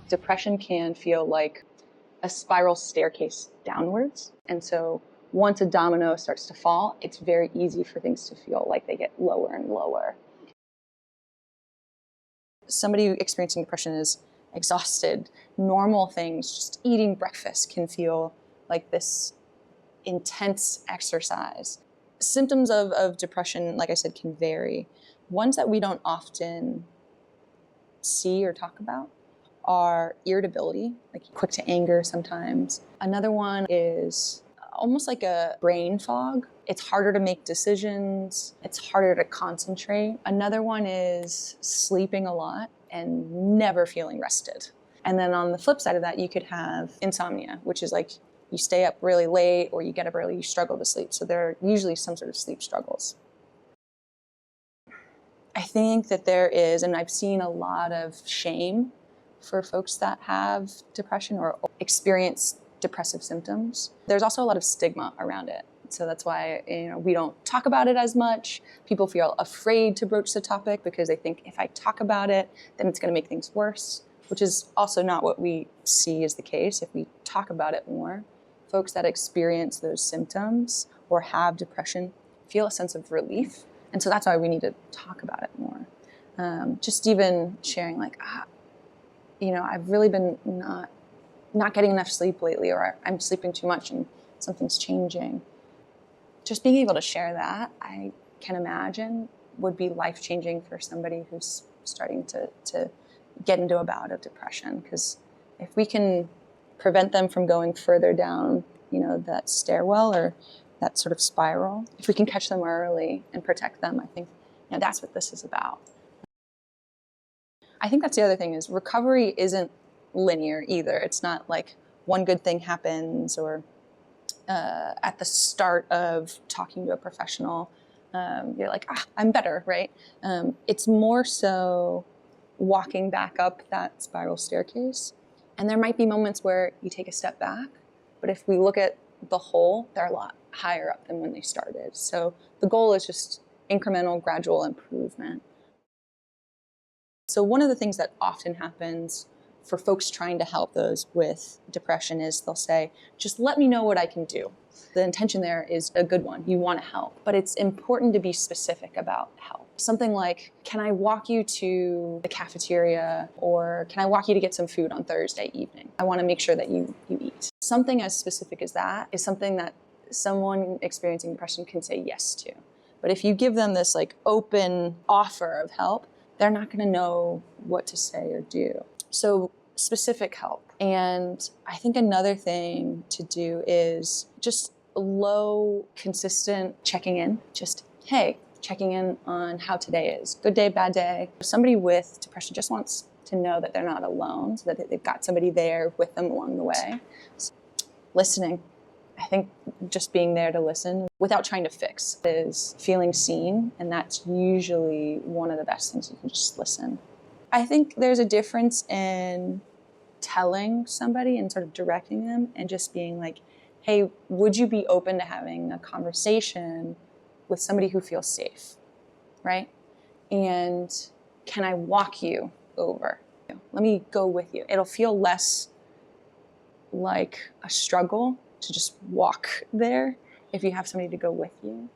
Depression can feel like a spiral staircase downwards. And so once a domino starts to fall, it's very easy for things to feel like they get lower and lower. Somebody experiencing depression is exhausted. Normal things, just eating breakfast, can feel like this intense exercise. Symptoms of depression, like I said, can vary. Ones that we don't often see or talk about are irritability, like quick to anger sometimes. Another one is almost like a brain fog. It's harder to make decisions. It's harder to concentrate. Another one is sleeping a lot and never feeling rested. And then on the flip side of that, you could have insomnia, which is like you stay up really late or you get up early, you struggle to sleep. So there are usually some sort of sleep struggles. I think that there is, and I've seen a lot of shame for folks that have depression or experience depressive symptoms. There's also a lot of stigma around it. So that's why we don't talk about it as much. People feel afraid to broach the topic because they think if I talk about it, then it's going to make things worse, which is also not what we see as the case. If we talk about it more, folks that experience those symptoms or have depression feel a sense of relief. And so that's why we need to talk about it more. Just even sharing like, I've really been not getting enough sleep lately, or I'm sleeping too much and something's changing. Just being able to share that, I can imagine, would be life-changing for somebody who's starting to get into a bout of depression. Because if we can prevent them from going further down, that stairwell or that sort of spiral, if we can catch them early and protect them, I think that's what this is about. I think that's the other thing is recovery isn't linear either. It's not like one good thing happens or at the start of talking to a professional, you're like, I'm better, right? It's more so walking back up that spiral staircase. And there might be moments where you take a step back, but if we look at the whole, they're a lot higher up than when they started. So the goal is just incremental, gradual improvement. So one of the things that often happens for folks trying to help those with depression is they'll say, just let me know what I can do. The intention there is a good one. You want to help, but it's important to be specific about help. Something like, can I walk you to the cafeteria, or can I walk you to get some food on Thursday evening? I want to make sure that you eat. Something as specific as that is something that someone experiencing depression can say yes to. But if you give them this like open offer of help, they're not going to know what to say or do. So specific help. And I think another thing to do is just low, consistent checking in. Just, hey, checking in on how today is. Good day, bad day. Somebody with depression just wants to know that they're not alone, so that they've got somebody there with them along the way. So, listening. I think just being there to listen without trying to fix is feeling seen, and that's usually one of the best things. You can just listen. I think there's a difference in telling somebody and sort of directing them and just being like, hey, would you be open to having a conversation with somebody who feels safe, right? And can I walk you over? Let me go with you. It'll feel less like a struggle to just walk there if you have somebody to go with you.